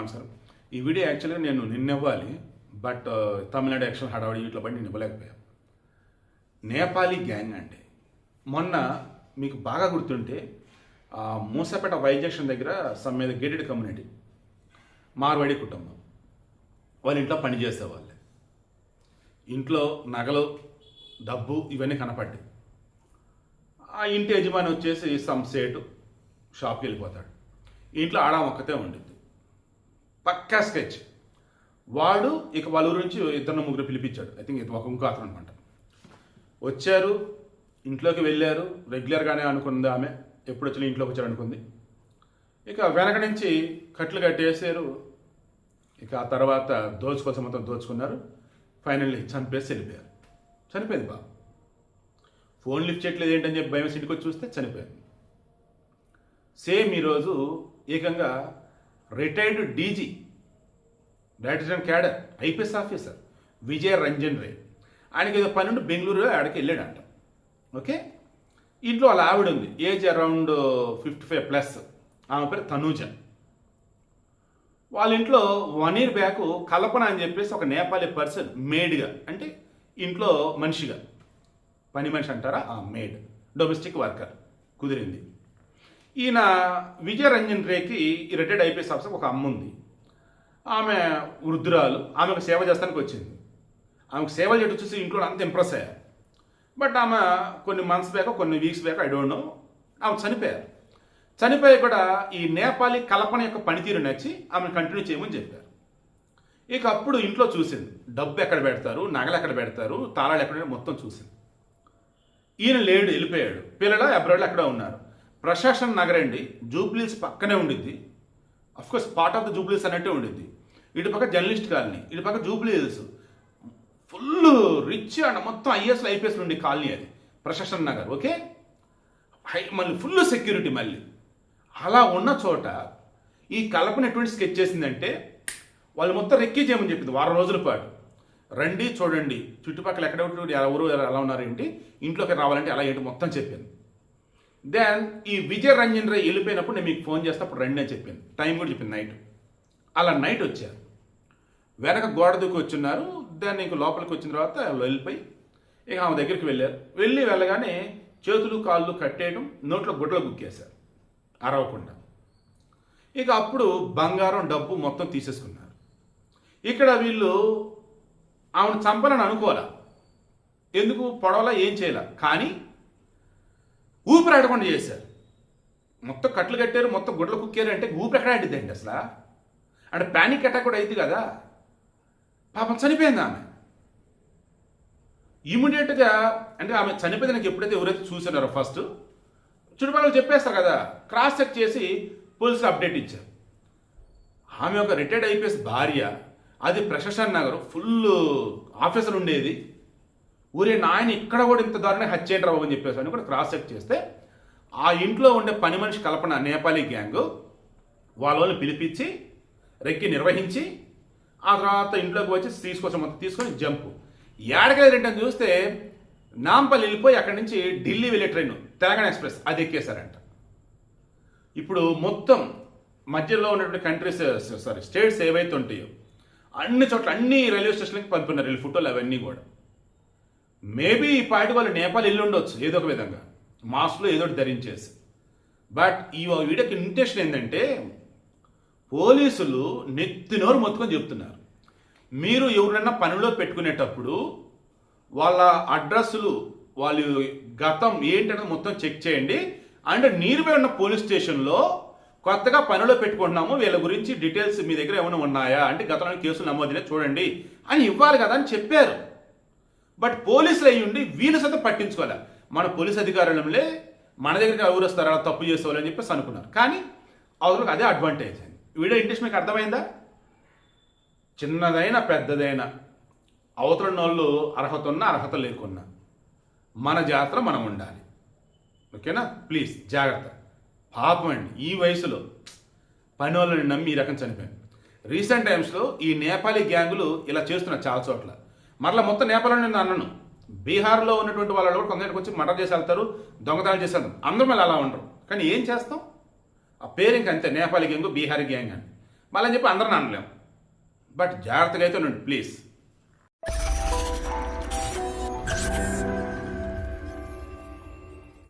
నమస్కారం. ఈ వీడియో యాక్చువల్గా నేను నిన్న ఇవ్వాలి, బట్ తమిళనాడు యాక్షన్ హడావడి ఇట్లా పడి నేను ఇవ్వలేకపోయాను. నేపాలీ గ్యాంగ్ అండి. మొన్న మీకు బాగా గుర్తుంటే మూసపేట వైజంక్షన్ దగ్గర సమ్ మీద గేటెడ్ కమ్యూనిటీ మార్వాడి కుటుంబం వాళ్ళ ఇంట్లో పనిచేసేవాళ్ళే. ఇంట్లో నగలు, డబ్బు ఇవన్నీ కనపడ్డాయి. ఆ ఇంటి యజమాని వచ్చేసి సమ్ సేటు షాప్కి వెళ్ళిపోతాడు. ఇంట్లో ఆడ ఒక్కతే ఉండిద్ది. పక్కా స్కెచ్. వాడు ఇక వాళ్ళ ఊరు నుంచి ఇద్దరు ముగ్గురు పిలిపించాడు. ఐ థింక్ ఒక ఇంకో అతను అనమాట. వచ్చారు, ఇంట్లోకి వెళ్ళారు. రెగ్యులర్గానే అనుకుంది ఆమె, ఎప్పుడు వచ్చినా ఇంట్లోకి వచ్చారు అనుకుంది. ఇక వెనక నుంచి కట్లు కట్టేసారు. ఇక ఆ తర్వాత దోచుకోసం మొత్తం దోచుకున్నారు. ఫైనల్లీ చంపేసి వెళ్ళిపోయారు. చనిపోయింది బాబు. ఫోన్ లిఫ్ట్ చేయట్లేదు ఏంటని చెప్పి భయం ఇంటికి వచ్చి చూస్తే చనిపోయింది. సేమ్ ఈరోజు ఏకంగా retired DG, director cadre, IPS officer Vijaya Ranjan Ray, ఆయనకి ఏదో పని నుండి బెంగళూరు ఆడికి వెళ్ళాడంట. ఓకే, ఇంట్లో వాళ్ళ ఆవిడ ఉంది, ఏజ్ అరౌండ్ 55+. ఆమె పేరు తనూజ. వాళ్ళ ఇంట్లో 1 year బ్యాక్ కల్పన అని చెప్పేసి ఒక నేపాలీ పర్సన్ మేడ్గా, అంటే ఇంట్లో మనిషిగా, పని మనిషి అంటారా, మేడ్, డొమెస్టిక్ వర్కర్ కుదిరింది. ఈయన విజయ రంజన్ రేకి ఈ రిటైర్డ్ ఐపీఎస్ ఆఫీసర్ ఒక అమ్మ ఉంది. ఆమె వృద్ధురాలు. ఆమెకు సేవ చేస్తానికి వచ్చింది. ఆమెకు సేవ చేయడం చూసి ఇంట్లో అంత ఇంప్రెస్ అయ్యారు. బట్ ఆమె కొన్ని మంత్స్ బ్యాక్, కొన్ని weeks back, I don't know, ఆమె చనిపోయారు. చనిపోయి కూడా ఈ నేపాలీ కల్పన యొక్క పనితీరు నచ్చి ఆమెను కంటిన్యూ చేయమని చెప్పారు. ఇక అప్పుడు ఇంట్లో చూసింది, డబ్బు ఎక్కడ పెడతారు, నగలు ఎక్కడ పెడతారు, తాళాలు ఎక్కడ మొత్తం చూసింది. ఈయన లేడు, వెళ్ళిపోయాడు. పిల్లలు అబ్రాడ్లో ఎక్కడో ఉన్నారు. ప్రశాసన్ నగర్ అండి, జూబ్లీస్ పక్కనే ఉండిద్ది. అఫ్కోర్స్ పార్ట్ ఆఫ్ ద జూబ్లీస్ అన్నట్టే ఉండిద్ది. ఇటు పక్క జర్నలిస్ట్ కాలనీ, ఇటు పక్క జూబ్లీస్, ఫుల్ రిచ్ అండ్ మొత్తం ఐఎస్లు ఐపీఎస్ నుండి కాలనీ అది ప్రశాసన్ నగర్. ఓకే, మళ్ళీ ఫుల్ సెక్యూరిటీ. మళ్ళీ అలా ఉన్న చోట ఈ కల్పన ఎటువంటి స్కెచ్ చేసిందంటే, వాళ్ళు మొత్తం రెక్కీ చేయమని చెప్పింది 1 రోజుల పాటు. రండి చూడండి చుట్టుపక్కల ఎక్కడ ఎవరు ఎలా ఉన్నారు ఏంటి, ఇంట్లోకి రావాలంటే అలా ఏంటి మొత్తం చెప్పింది. దెన్ ఈ విజయ రంజన్ రే వెళ్ళిపోయినప్పుడు నేను మీకు ఫోన్ చేస్తే అప్పుడు రండి అని చెప్పింది. టైం కూడా చెప్పింది, నైట్. అలా నైట్ వచ్చారు. వెనక గోడ దూకి వచ్చున్నారు. దెన్ ఇంక లోపలికి వచ్చిన తర్వాత వెళ్ళిపోయి ఇక ఆమె దగ్గరికి వెళ్ళారు. వెళ్ళగానే చేతులు కాళ్ళు కట్టేయడం, నోట్లో గుడ్డలు గుక్కేశారు అరవకుండా. ఇక అప్పుడు బంగారం, డబ్బు మొత్తం తీసేసుకున్నారు. ఇక్కడ వీళ్ళు ఆమెను చంపాలని అనుకోవాలా, ఎందుకు పొడవలా, ఏం చేయాల, కానీ ఊపిరాడకుండా చేశారు. మొత్తం కట్లు కట్టారు, మొత్తం గుడ్లు కుక్కారు. అంటే ఊపిరి ఎక్కడ ఆడిద్దండి అసలు? అంటే ప్యానిక్ అటాక్ కూడా అయింది కదా. పాపం చనిపోయింది ఆమె ఇమీడియట్గా. అంటే ఆమె చనిపోయింది నాకు ఎప్పుడైతే ఎవరైతే చూసినారో ఫస్ట్ చుట్టుపక్కల చెప్పేస్తారు కదా, క్రాస్ చెక్ చేసి పోలీసులు అప్డేట్ ఇచ్చారు. ఆమె ఒక రిటైర్డ్ ఐపీఎస్ భార్య, అది ప్రశాసన్ నగర్ ఫుల్ ఆఫీసర్ ఉండేది. ఊరే నాయన ఇక్కడ కూడా ఇంత దారుణంగా హత్య ఏంటి రావు అని చెప్పేసి అని కూడా క్రాస్ చెక్ చేస్తే ఆ ఇంట్లో ఉండే పని మనిషి కల్పన నేపాలీ గ్యాంగ్ వాళ్ళని పిలిపించి రెక్కి నిర్వహించి ఆ తర్వాత ఇంట్లోకి వచ్చి మొత్తం తీసుకొని జంపు ఏడకెళ్ళి చూస్తే నాంపల్లి వెళ్ళిపోయి అక్కడి నుంచి ఢిల్లీ వెళ్ళే ట్రైన్ తెలంగాణ ఎక్స్ప్రెస్ అది ఎక్కేశారంట. ఇప్పుడు మొత్తం మధ్యలో ఉన్నటువంటి స్టేట్స్ ఏవైతే ఉంటాయో అన్ని చోట్ల, అన్ని రైల్వే స్టేషన్లకి పంపున్నారు వీళ్ళు ఫోటోలు అవన్నీ కూడా. మేబీ ఈ పాటి వాళ్ళు నేపాల్ ఇల్లు ఉండొచ్చు ఏదో ఒక విధంగా, మాస్క్లో ఏదో ఒకటి ధరించేసి. బట్ ఈ వీడియోకి ఇంటెన్షన్ ఏంటంటే, పోలీసులు నెత్తినోరు మొత్తుకొని చెప్తున్నారు, మీరు ఎవరైనా పనిలో పెట్టుకునేటప్పుడు వాళ్ళ అడ్రస్లు, వాళ్ళ గతం ఏంటంటే మొత్తం చెక్ చేయండి. అండ్ నీరుపై ఉన్న పోలీస్ స్టేషన్లో కొత్తగా పనిలో పెట్టుకుంటున్నాము, వీళ్ళ గురించి డీటెయిల్స్ మీ దగ్గర ఏమైనా ఉన్నాయా అంటే గతంలో కేసులు నమోదైనా చూడండి అని ఇవ్వాలి కదా అని చెప్పారు. బట్ పోలీసులు అయ్యి ఉండి వీళ్ళు సైతం పట్టించుకోవాలి. మన పోలీస్ అధికారులే మన దగ్గరికి ఎవరు వస్తారు అలా తప్పు చేసేవాళ్ళని చెప్పేసి అనుకున్నారు. కానీ అవతలకు అదే అడ్వాంటేజ్ అయింది. వీడియో ఇంట్రెస్ట్ మీకు అర్థమైందా? చిన్నదైనా పెద్దదైనా అవతల వాళ్ళు అర్హత ఉన్నా అర్హత లేకున్నా మన జాగ్రత్త మనం ఉండాలి. ఓకేనా? ప్లీజ్ జాగ్రత్త. పాపం అండి, ఈ వయసులో పని వాళ్ళని నమ్మి ఈ రకం చనిపోయింది. రీసెంట్ టైమ్స్లో ఈ నేపాలీ గ్యాంగులు ఇలా చేస్తున్నారు చాలా చోట్ల. మరలా మొత్తం నేపాల్లో నేను అన్నాను, బీహార్లో ఉన్నటువంటి వాళ్ళు కూడా కొందరికి వచ్చి మర్డర్ చేసి వెళ్తారు, దొంగతనాలు చేసి వెళ్తారు. అందరూ మళ్ళీ అలా ఉండరు. కానీ ఏం చేస్తాం, ఆ పేరు ఇంక అంతే, నేపాలీ గ్యాంగ్, బీహారీ గ్యాంగ్ అని. మళ్ళీ చెప్పి అందరిని అనలేం. బట్ జాగ్రత్తగా అయితే ఉండండి ప్లీజ్.